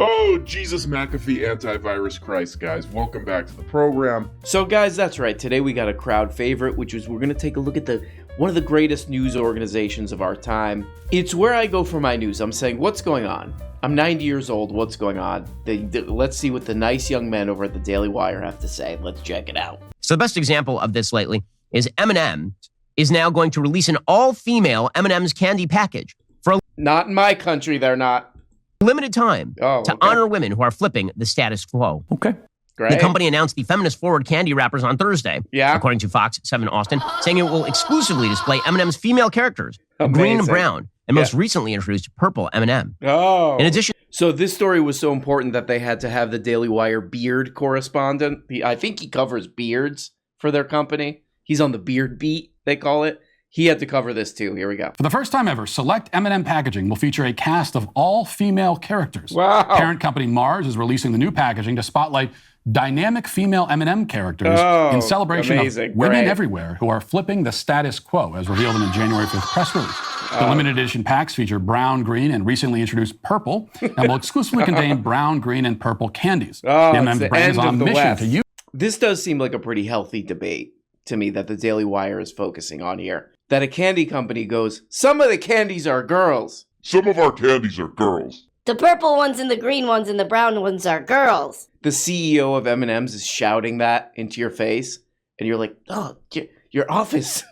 Oh, Jesus McAfee antivirus Christ, guys. Welcome back to the program. So, guys, that's right. Today we got a crowd favorite, which is we're going to take a look at one of the greatest news organizations of our time. It's where I go for my news. I'm saying, what's going on? I'm 90 years old. What's going on? Let's see what the nice young men over at the Daily Wire have to say. Let's check it out. So the best example of this lately is M&M is now going to release an all-female M&M's candy package for a Not in my country, they're not. limited time to honor women who are flipping the status quo. Okay. Great. The company announced the feminist-forward candy wrappers on Thursday, yeah, according to Fox 7 Austin, saying it will exclusively display M&M's female characters, green and brown, and most recently introduced purple M&M. Oh. In addition, so this story was so important that they had to have the Daily Wire beard correspondent. I think he covers beards for their company. He's on the beard beat, they call it. He had to cover this too. Here we go. For the first time ever, select M&M packaging will feature a cast of all-female characters. Wow. Parent company Mars is releasing the new packaging to spotlight dynamic female M&M characters in celebration of women everywhere who are flipping the status quo, as revealed in a January 5th press release. The limited edition packs feature brown, green, and recently introduced purple, and will exclusively contain brown, green, and purple candies. The M&M brand is on a mission to use. This does seem like a pretty healthy debate to me that the Daily Wire is focusing on here. That a candy company goes, some of the candies are girls. Some of our candies are girls. The purple ones and the green ones and the brown ones are girls. The CEO of M&M's is shouting that into your face, and you're like, oh, your office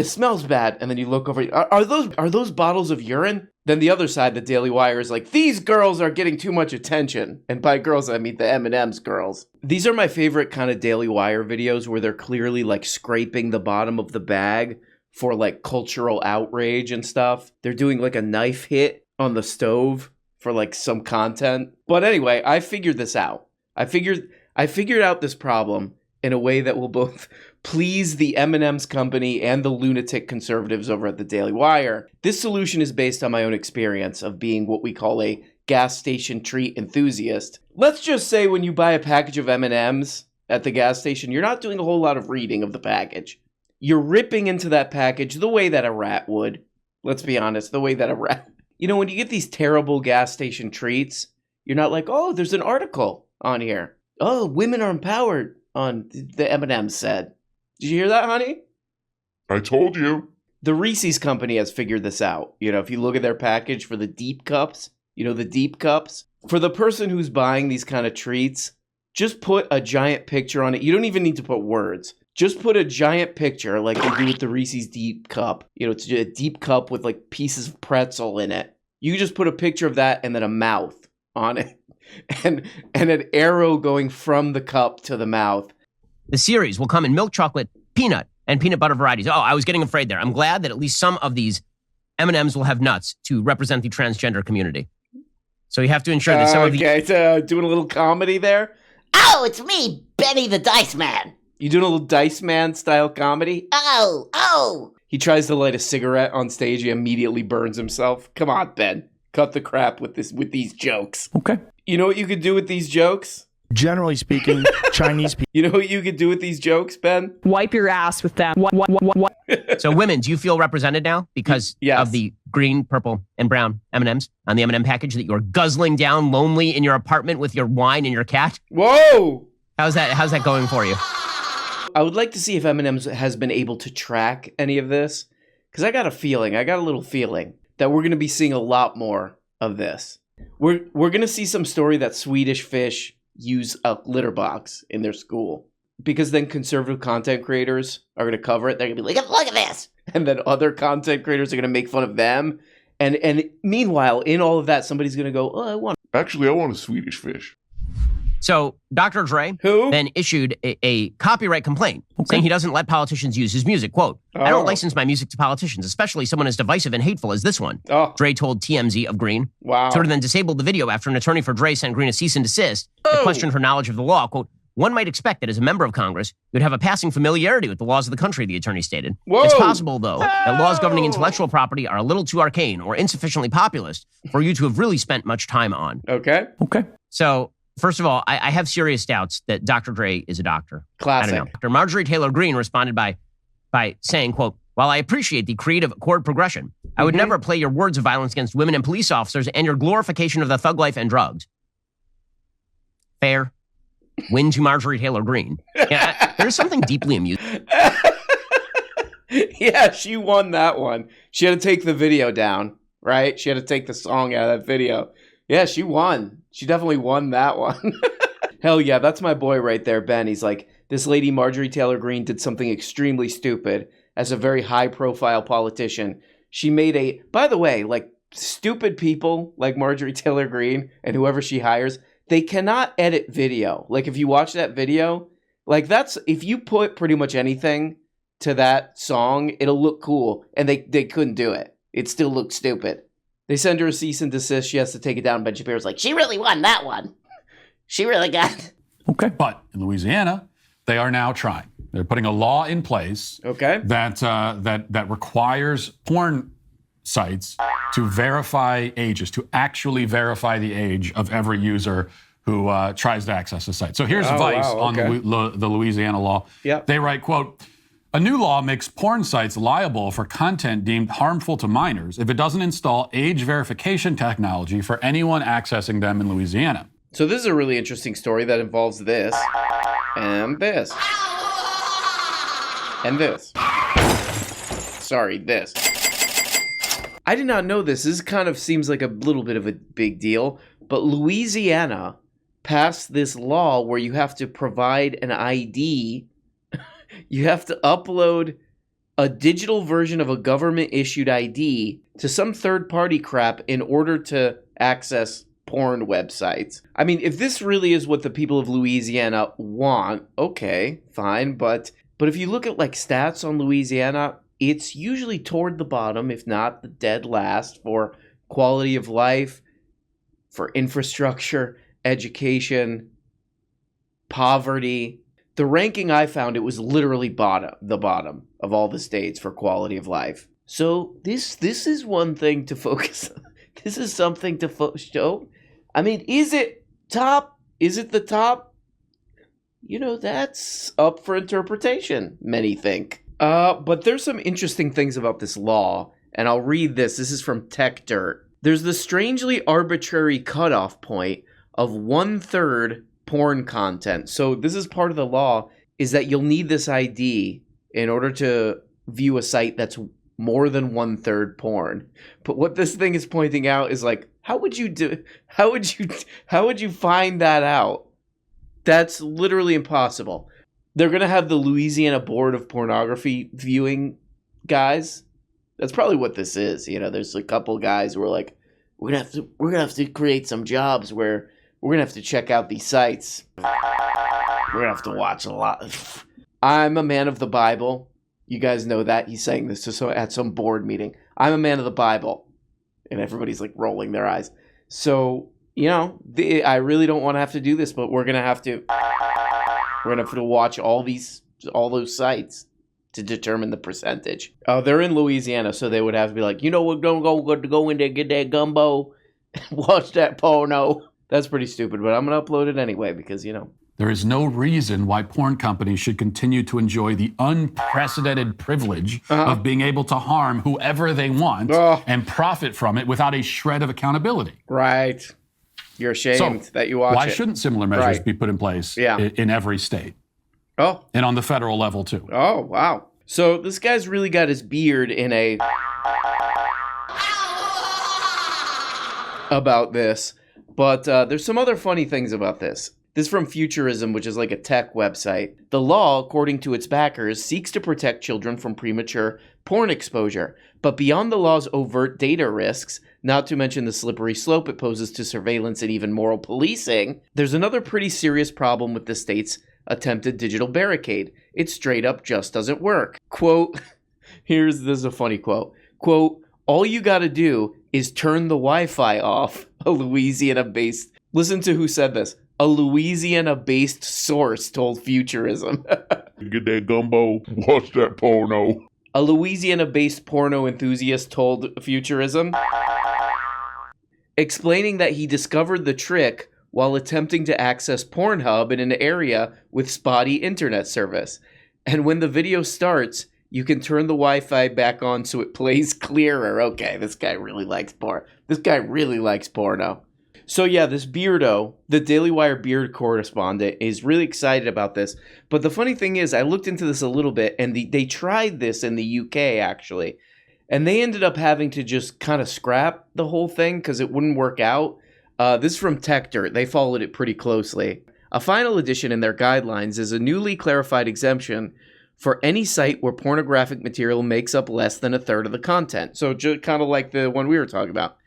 smells bad. And then you look over, are those bottles of urine? Then the other side, the Daily Wire, is like, these girls are getting too much attention. And by girls, I mean the M&M's girls. These are my favorite kind of Daily Wire videos where they're clearly like scraping the bottom of the bag for like cultural outrage and stuff. They're doing like a knife hit on the stove for like some content. But anyway, I figured this out. I figured out this problem in a way that will both please the M&M's company and the lunatic conservatives over at the Daily Wire. This solution is based on my own experience of being what we call a gas station treat enthusiast. Let's just say when you buy a package of M&M's at the gas station, you're not doing a whole lot of reading of the package. You're ripping into that package the way that a rat would. Let's be honest, the way that a rat... You know, when you get these terrible gas station treats, you're not like, oh, there's an article on here. Oh, women are empowered on the M&M said. Did you hear that, honey? I told you. The Reese's company has figured this out. You know, if you look at their package for the deep cups, the deep cups, for the person who's buying these kind of treats, just put a giant picture on it. You don't even need to put words. Just put a giant picture like they do with the Reese's deep cup. It's a deep cup with like pieces of pretzel in it. You just put a picture of that and then a mouth on it and an arrow going from the cup to the mouth. the series will come in milk chocolate, peanut, and peanut butter varieties. Oh, I was getting afraid there. I'm glad that at least some of these M&Ms will have nuts to represent the transgender community. So you have to ensure that some of the... Okay, so doing a little comedy there? Oh, it's me, Benny the Dice Man. You doing a little Dice Man style comedy? Oh. He tries to light a cigarette on stage. He immediately burns himself. Come on, Ben. Cut the crap with these jokes. Okay. You know what you could do with these jokes? Generally speaking, Chinese people. You know what you could do with these jokes, Ben? Wipe your ass with them. What? So women, do you feel represented now because of the green, purple, and brown M&Ms on the M&M package that you're guzzling down lonely in your apartment with your wine and your cat? Whoa! How's that going for you? I would like to see if M&M's has been able to track any of this, because I got a little feeling that we're going to be seeing a lot more of this. We're going to see some story that Swedish Fish use a litter box in their school, because then conservative content creators are going to cover it. They're going to be like, look at this. And then other content creators are going to make fun of them. And meanwhile, in all of that, somebody's going to go, oh, I want a Swedish Fish. So Dr. Dre then issued a copyright complaint saying he doesn't let politicians use his music. Quote, I don't license my music to politicians, especially someone as divisive and hateful as this one. Dre told TMZ of Green. Wow. Twitter then disabled the video after an attorney for Dre sent Green a cease and desist that questioned her knowledge of the law. Quote, one might expect that as a member of Congress, you'd have a passing familiarity with the laws of the country, the attorney stated. It's possible, though, that laws governing intellectual property are a little too arcane or insufficiently populist for you to have really spent much time on. Okay. So, first of all, I have serious doubts that Dr. Dre is a doctor. Classic. I don't know. Dr. Marjorie Taylor Greene responded by saying, quote, while I appreciate the creative chord progression, I would never play your words of violence against women and police officers and your glorification of the thug life and drugs. Fair. Win to Marjorie Taylor Greene. Yeah, there's something deeply amusing. Yeah, she won that one. She had to take the video down, right? She had to take the song out of that video. Yeah, she won. She definitely won that one. Hell yeah, that's my boy right there, Ben. He's like, this lady Marjorie Taylor Greene did something extremely stupid as a very high-profile politician. She made by the way, like, stupid people like Marjorie Taylor Greene and whoever she hires, they cannot edit video. Like, if you watch that video, like, if you put pretty much anything to that song, it'll look cool. And they couldn't do it. It still looked stupid. They send her a cease and desist. She has to take it down. Ben Shapiro's like, she really won that one. She really got it. Okay. But in Louisiana, they are now trying. They're putting a law in place that requires porn sites to verify ages, to actually verify the age of every user who tries to access the site. So here's Vice on the Louisiana law. Yep. They write, quote, a new law makes porn sites liable for content deemed harmful to minors if it doesn't install age verification technology for anyone accessing them in Louisiana. So this is a really interesting story that involves this and this and this. Sorry, this. I did not know this. This kind of seems like a little bit of a big deal, but Louisiana passed this law where you have to provide an ID. You have to upload a digital version of a government-issued ID to some third-party crap in order to access porn websites. I mean, if this really is what the people of Louisiana want, okay, fine. But if you look at, like, stats on Louisiana, it's usually toward the bottom, if not the dead last, for quality of life, for infrastructure, education, poverty. The ranking I found, it was literally the bottom of all the states for quality of life. So this is one thing to focus on. This is something to show. I mean, is it top? Is it the top? You know, that's up for interpretation, many think. But there's some interesting things about this law, and I'll read this. This is from Tech Dirt. There's the strangely arbitrary cutoff point of 1/3 porn content. So this is part of the law, is that you'll need this ID in order to view a site that's more than 1/3 porn. But what this thing is pointing out is, like, how would you find that out? That's literally impossible. They're going to have the Louisiana Board of Pornography viewing guys. That's probably what this is. You know, there's a couple guys who are like, we're going to have to create some jobs where we're going to have to check out these sites. We're going to have to watch a lot. I'm a man of the Bible. You guys know that. He's saying this at some board meeting. I'm a man of the Bible. And everybody's like rolling their eyes. So, you know, I really don't want to have to do this, but we're going to have to watch all those sites to determine the percentage. They're in Louisiana, so they would have to be like, you know, we're going to go in there, get that gumbo, watch that porno. That's pretty stupid, but I'm going to upload it anyway because, you know. There is no reason why porn companies should continue to enjoy the unprecedented privilege of being able to harm whoever they want and profit from it without a shred of accountability. Right. You're ashamed that you watch it. Why shouldn't similar measures be put in place in every state? Oh. And on the federal level, too. Oh, wow. So this guy's really got his beard in a... about this. But there's some other funny things about this. This is from Futurism, which is like a tech website. The law, according to its backers, seeks to protect children from premature porn exposure. But beyond the law's overt data risks, not to mention the slippery slope it poses to surveillance and even moral policing, there's another pretty serious problem with the state's attempted digital barricade. It straight up just doesn't work. Quote, this is a funny quote. Quote, all you gotta do is turn the Wi-Fi off. A Louisiana-based... Listen to who said this. A Louisiana-based source told Futurism. Get that gumbo, watch that porno. A Louisiana-based porno enthusiast told Futurism, explaining that he discovered the trick while attempting to access Pornhub in an area with spotty internet service. And when the video starts, you can turn the Wi-Fi back on so it plays clearer. Okay, this guy really likes porn. This guy really likes porno. So yeah, this Beardo, the Daily Wire beard correspondent, is really excited about this. But the funny thing is, I looked into this a little bit, and they tried this in the UK, actually. And they ended up having to just kind of scrap the whole thing because it wouldn't work out. This is from Tech Dirt. They followed it pretty closely. A final addition in their guidelines is a newly clarified exemption for any site where pornographic material makes up less than a third of the content. So just kind of like the one we were talking about.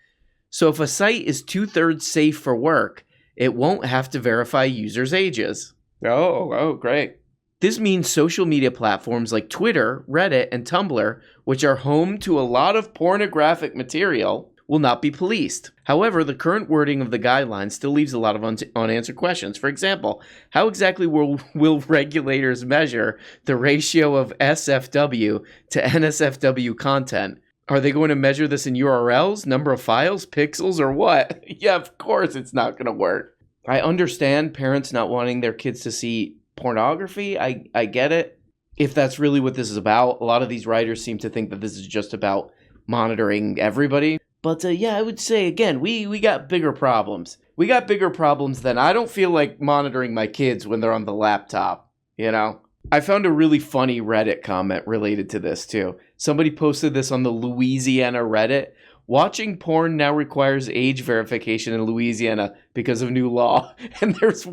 So if a site is 2/3 safe for work, it won't have to verify users' ages. Oh, great. This means social media platforms like Twitter, Reddit, and Tumblr, which are home to a lot of pornographic material, will not be policed. However, the current wording of the guidelines still leaves a lot of unanswered questions. For example, how exactly will regulators measure the ratio of SFW to NSFW content? Are they going to measure this in URLs, number of files, pixels, or what? Yeah, of course it's not going to work. I understand parents not wanting their kids to see pornography. I get it. If that's really what this is about, a lot of these writers seem to think that this is just about monitoring everybody. But yeah, I would say, again, we got bigger problems. We got bigger problems than I don't feel like monitoring my kids when they're on the laptop, you know? I found a really funny Reddit comment related to this, too. Somebody posted this on the Louisiana Reddit. Watching porn now requires age verification in Louisiana because of new law. And there's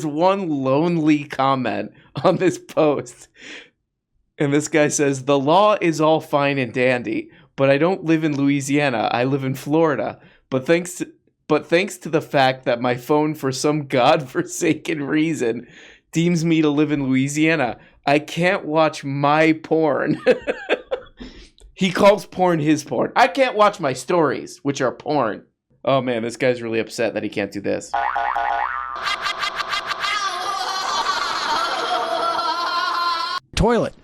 one lonely comment on this post. And this guy says, the law is all fine and dandy, but I don't live in Louisiana. I live in Florida. But thanks to the fact that my phone, for some godforsaken reason, deems me to live in Louisiana, I can't watch my porn. He calls porn his porn. I can't watch my stories, which are porn. Oh man, this guy's really upset that he can't do this. Toilet.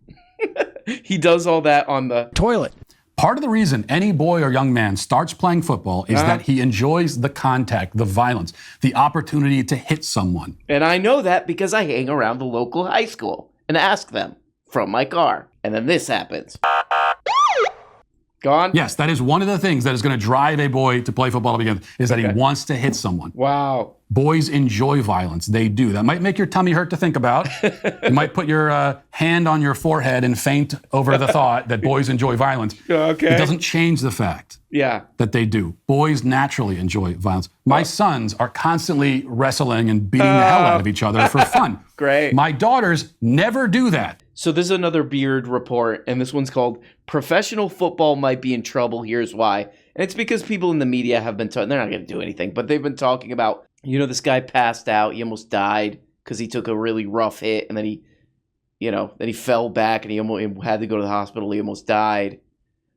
He does all that on the toilet. Part of the reason any boy or young man starts playing football is that he enjoys the contact, the violence, the opportunity to hit someone. And I know that because I hang around the local high school and ask them from my car. And then this happens. Gone? Yes, that is one of the things that is going to drive a boy to play football to begin with, is that he wants to hit someone. Wow. Boys enjoy violence. They do. That might make your tummy hurt to think about. You might put your hand on your forehead and faint over the thought that boys enjoy violence. Okay. It doesn't change the fact that they do. Boys naturally enjoy violence. My sons are constantly wrestling and beating the hell out of each other for fun. Great. My daughters never do that. So this is another Beard report, and this one's called Professional Football Might Be in Trouble, Here's Why. And it's because people in the media have been talking, they're not going to do anything, but they've been talking about, you know, this guy passed out, he almost died because he took a really rough hit, and then he fell back, and he almost had to go to the hospital, he almost died.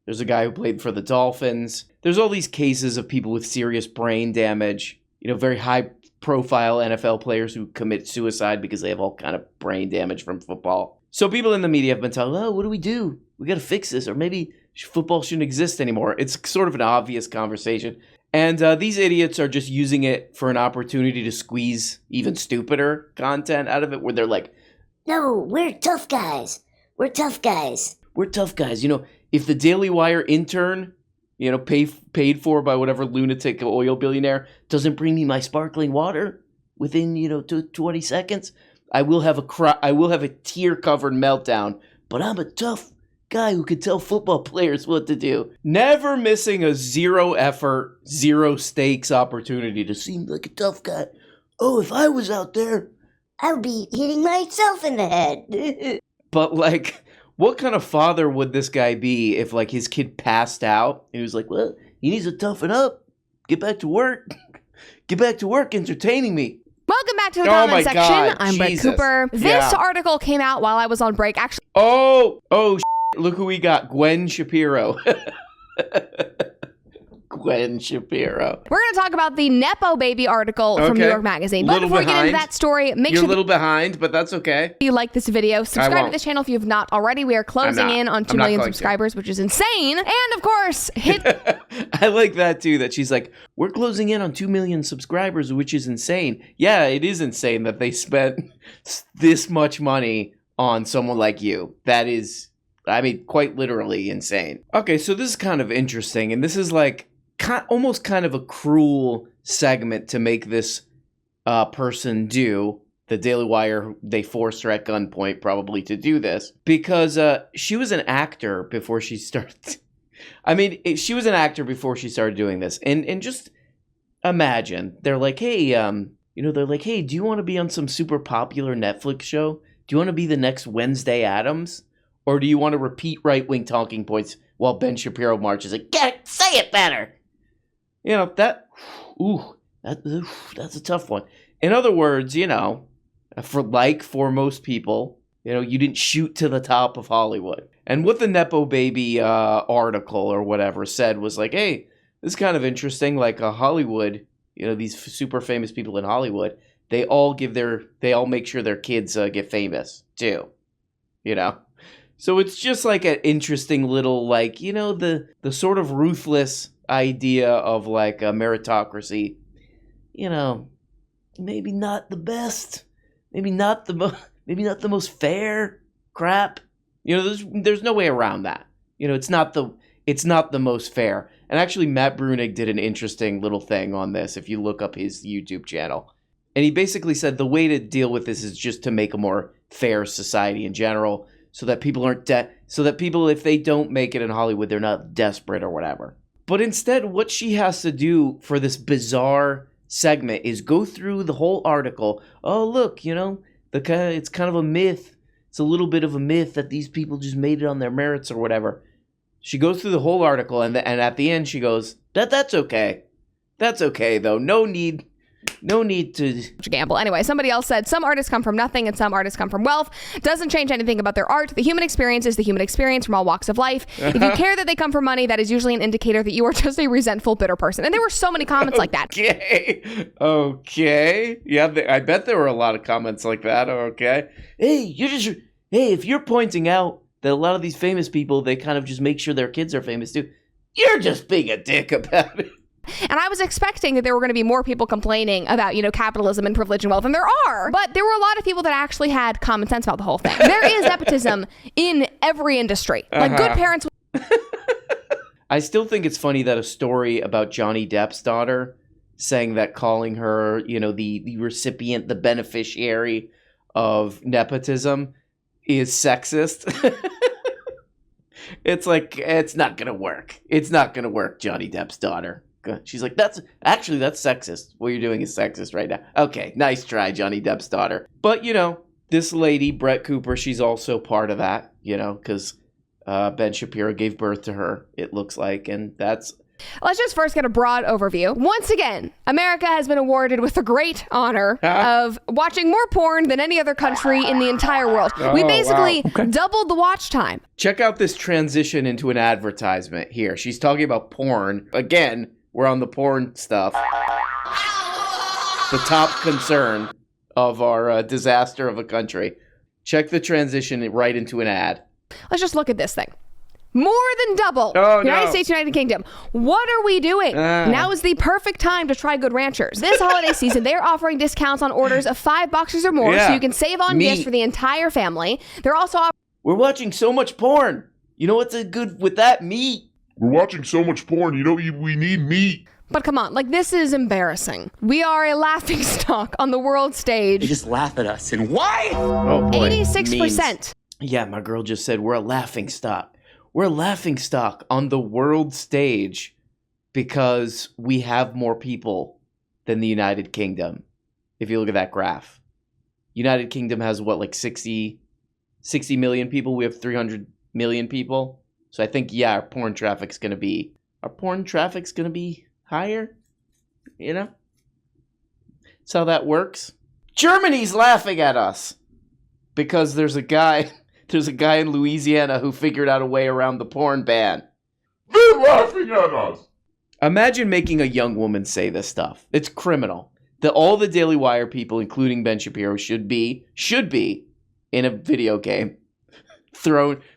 There's a guy who played for the Dolphins. There's all these cases of people with serious brain damage, you know, very high-profile NFL players who commit suicide because they have all kind of brain damage from football. So people in the media have been telling, oh, what do? We got to fix this, or maybe football shouldn't exist anymore. It's sort of an obvious conversation. And these idiots are just using it for an opportunity to squeeze even stupider content out of it, where they're like, no, we're tough guys. We're tough guys. We're tough guys. You know, if the Daily Wire intern, you know, paid for by whatever lunatic oil billionaire, doesn't bring me my sparkling water within, 20 seconds, I will have a tear-covered meltdown, but I'm a tough guy who can tell football players what to do. Never missing a zero-effort, zero-stakes opportunity to seem like a tough guy. Oh, if I was out there, I would be hitting myself in the head. But, like, what kind of father would this guy be if, like, his kid passed out and he was like, well, he needs to toughen up, get back to work, entertaining me. Welcome back to the comment section. God, I'm Brett Jesus. Cooper. This article came out while I was on break. Actually, look who we got. Gwen Shapiro. Gwen Shapiro. We're going to talk about the Nepo Baby article from New York Magazine. But before we get into that story, make sure a little behind, but that's okay. You like this video. Subscribe to this channel if you have not already. We are closing in on 2 million subscribers, which is insane. And of course, hit... I like that too, that she's like, we're closing in on 2 million subscribers, which is insane. Yeah, it is insane that they spent this much money on someone like you. That is, I mean, quite literally insane. Okay, so this is kind of interesting, and this is like almost kind of a cruel segment to make this person do. The Daily Wire, they forced her at gunpoint probably to do this because she was an actor before she started. She was an actor before she started doing this. And just imagine, they're like, hey, do you want to be on some super popular Netflix show? Do you want to be the next Wednesday Addams? Or do you want to repeat right-wing talking points while Ben Shapiro marches like, say it better? That's a tough one. In other words, for most people, you didn't shoot to the top of Hollywood. And what the Nepo Baby article or whatever said was like, hey, this is kind of interesting. Like Hollywood, these super famous people in Hollywood, they all make sure their kids get famous too. So it's just like an interesting little, like, the sort of ruthless idea of like a meritocracy. Maybe not the best. Maybe not the most fair crap. There's no way around that. It's not the most fair. And actually, Matt Brunig did an interesting little thing on this. If you look up his YouTube channel, and he basically said the way to deal with this is just to make a more fair society in general, so that people aren't so that people, if they don't make it in Hollywood, they're not desperate or whatever. But instead, what she has to do for this bizarre segment is go through the whole article. Oh, look, it's kind of a myth. It's a little bit of a myth that these people just made it on their merits or whatever. She goes through the whole article, and at the end she goes, that's okay. That's okay, though. No need to gamble. Anyway, somebody else said some artists come from nothing and some artists come from wealth. Doesn't change anything about their art. The human experience is the human experience from all walks of life. If you care that they come from money, that is usually an indicator that you are just a resentful, bitter person. And there were so many comments like that. Okay. Yeah, I bet there were a lot of comments like that. Okay. Hey, if you're pointing out that a lot of these famous people, they kind of just make sure their kids are famous too, you're just being a dick about it. And I was expecting that there were going to be more people complaining about, capitalism and privilege and wealth. And there are. But there were a lot of people that actually had common sense about the whole thing. There is nepotism in every industry. Like good parents. I still think it's funny that a story about Johnny Depp's daughter saying that calling her, the recipient, the beneficiary of nepotism is sexist. It's like, it's not going to work. It's not going to work, Johnny Depp's daughter. She's like, that's sexist. What you're doing is sexist right now. Okay, nice try, Johnny Depp's daughter. But, this lady, Brett Cooper, she's also part of that, because Ben Shapiro gave birth to her, it looks like, and that's... Let's just first get a broad overview. Once again, America has been awarded with the great honor of watching more porn than any other country in the entire world. We basically doubled the watch time. Check out this transition into an advertisement here. She's talking about porn. Again, we're on the porn stuff. The top concern of our disaster of a country. Check the transition right into an ad. Let's just look at this thing. More than double. United States, United Kingdom. What are we doing? Now is the perfect time to try Good Ranchers. This holiday season, they're offering discounts on orders of $5 or more, so you can save on gifts for the entire family. They're also We're watching so much porn. You know what's good with that? Meat. We're watching so much porn. We need meat. But come on, this is embarrassing. We are a laughingstock on the world stage. They just laugh at us. And why? Oh boy. 86%. Yeah, my girl just said we're a laughingstock. We're a laughingstock on the world stage because we have more people than the United Kingdom. If you look at that graph. United Kingdom has 60 million people. We have 300 million people. So I think, our porn traffic's going to be higher. That's how that works. Germany's laughing at us because there's a guy in Louisiana who figured out a way around the porn ban. They're laughing at us. Imagine making a young woman say this stuff. It's criminal. All the Daily Wire people, including Ben Shapiro, should be in a video game,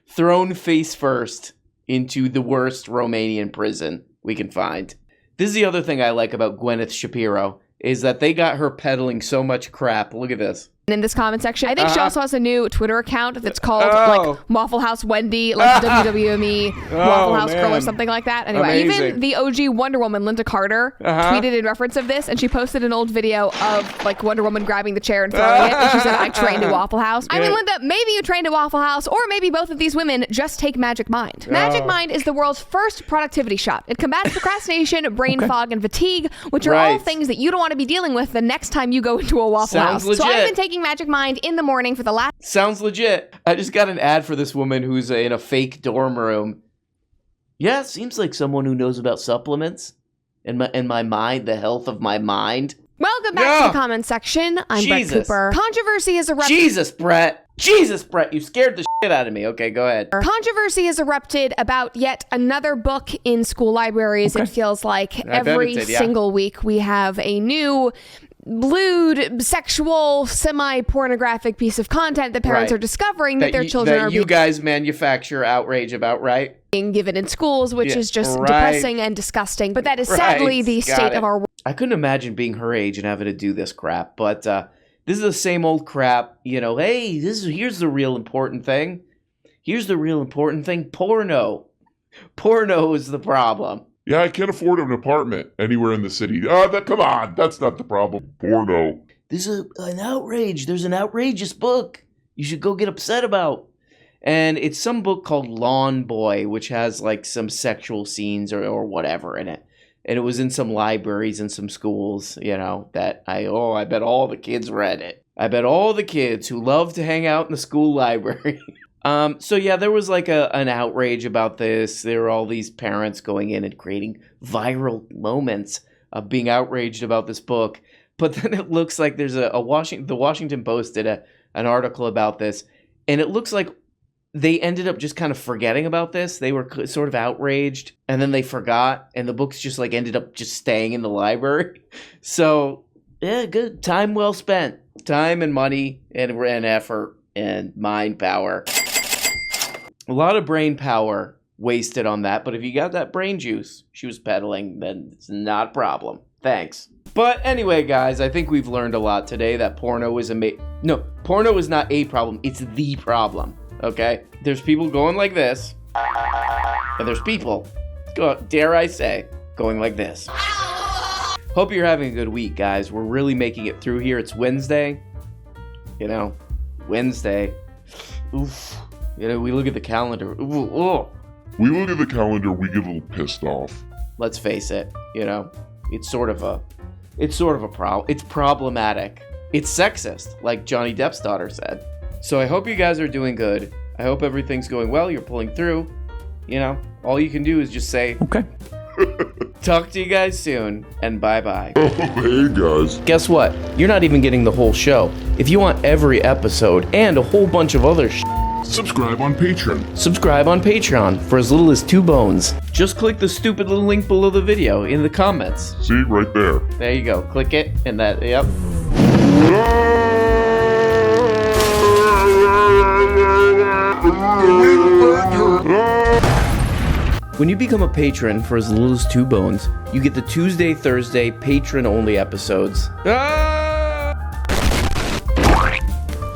thrown face first into the worst Romanian prison we can find. This is the other thing I like about Gwyneth Shapiro, is that they got her peddling so much crap. Look at this. in this comment section. I think she also has a new Twitter account that's called like Waffle House Wendy, like WWME Waffle House Girl or something like that. Anyway, even the OG Wonder Woman, Linda Carter, tweeted in reference of this, and she posted an old video of like Wonder Woman grabbing the chair and throwing it, and she said, I trained at Waffle House. I mean, Linda, maybe you trained at Waffle House, or maybe both of these women just take Magic Mind. Magic Mind is the world's first productivity shot. It combats procrastination, brain fog, and fatigue, which are all things that you don't want to be dealing with the next time you go into a Waffle House. Legit. So I've been taking Magic Mind in the morning for the last... Sounds legit. I just got an ad for this woman who's in a fake dorm room. Yeah, seems like someone who knows about supplements and my mind, the health of my mind. Welcome back to the comment section. I'm Brett Cooper. Controversy has erupted. Jesus, Brett, you scared the shit out of me. Okay, go ahead. Controversy has erupted about yet another book in school libraries. It feels like every single week we have a new lewd, sexual, semi-pornographic piece of content that parents are discovering that their children are you guys manufacture outrage about, right? Being given in schools, which is just depressing and disgusting. But that is sadly the state of our world. I couldn't imagine being her age and having to do this crap, but this is the same old crap. You know, hey, here's the real important thing. Here's the real important thing. Porno. Porno is the problem. Yeah, I can't afford an apartment anywhere in the city. Come on, that's not the problem. Porno. There's an outrage. There's an outrageous book you should go get upset about. And it's some book called Lawn Boy, which has like some sexual scenes or whatever in it. And it was in some libraries and some schools, you know, that I bet all the kids read it. I bet all the kids who love to hang out in the school library. So yeah, there was like an outrage about this. There were all these parents going in and creating viral moments of being outraged about this book. But then it looks like there's the Washington Post did an article about this, and it looks like they ended up just kind of forgetting about this. They were sort of outraged, and then they forgot, and the books just like ended up just staying in the library. So yeah, good. Time well spent. Time and money and effort and mind power. A lot of brain power wasted on that, but if you got that brain juice she was peddling, then it's not a problem. Thanks. But anyway, guys, I think we've learned a lot today that porno is porno is not a problem, it's the problem, okay? There's people going like this, and there's people, dare I say, going like this. Hope you're having a good week, guys. We're really making it through here. It's Wednesday. You know, Wednesday. Oof. You know, we look at the calendar. Ooh. We look at the calendar, we get a little pissed off. Let's face it, you know, it's sort of a problem. It's problematic. It's sexist, like Johnny Depp's daughter said. So I hope you guys are doing good. I hope everything's going well. You're pulling through. You know, all you can do is just say, okay. Talk to you guys soon, and bye-bye. Oh, hey, guys. Guess what? You're not even getting the whole show. If you want every episode and a whole bunch of other subscribe on Patreon. Subscribe on Patreon for as little as 2 bones. Just click the stupid little link below the video in the comments. See, right there. There you go. Click it, and that, yep. When you become a patron for as little as 2 bones, you get the Tuesday, Thursday, patron-only episodes.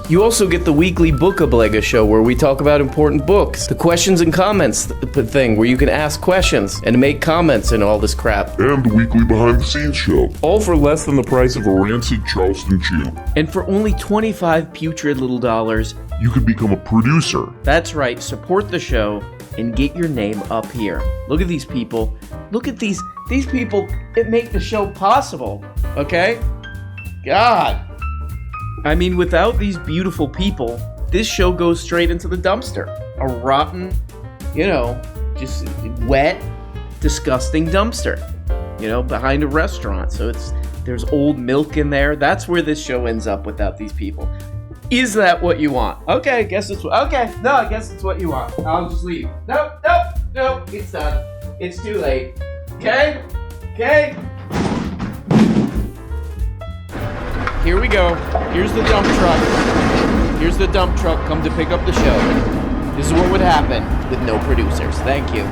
You also get the weekly Book-a-Blega show where we talk about important books. The questions and comments thing where you can ask questions and make comments and all this crap. And the weekly behind-the-scenes show. All for less than the price of a rancid Charleston chew. And for only 25 putrid little dollars, you could become a producer. That's right, support the show and get your name up here. Look at these people. Look at these people that make the show possible, okay? God. I mean, without these beautiful people, this show goes straight into the dumpster. A rotten, you know, just wet, disgusting dumpster, you know, behind a restaurant. So there's old milk in there. That's where this show ends up without these people. Is that what you want? Okay, I guess it's what you want. I'll just leave. Nope, it's done. It's too late. Okay? Here we go. Here's the dump truck. Here's the dump truck come to pick up the show. This is what would happen with no producers. Thank you.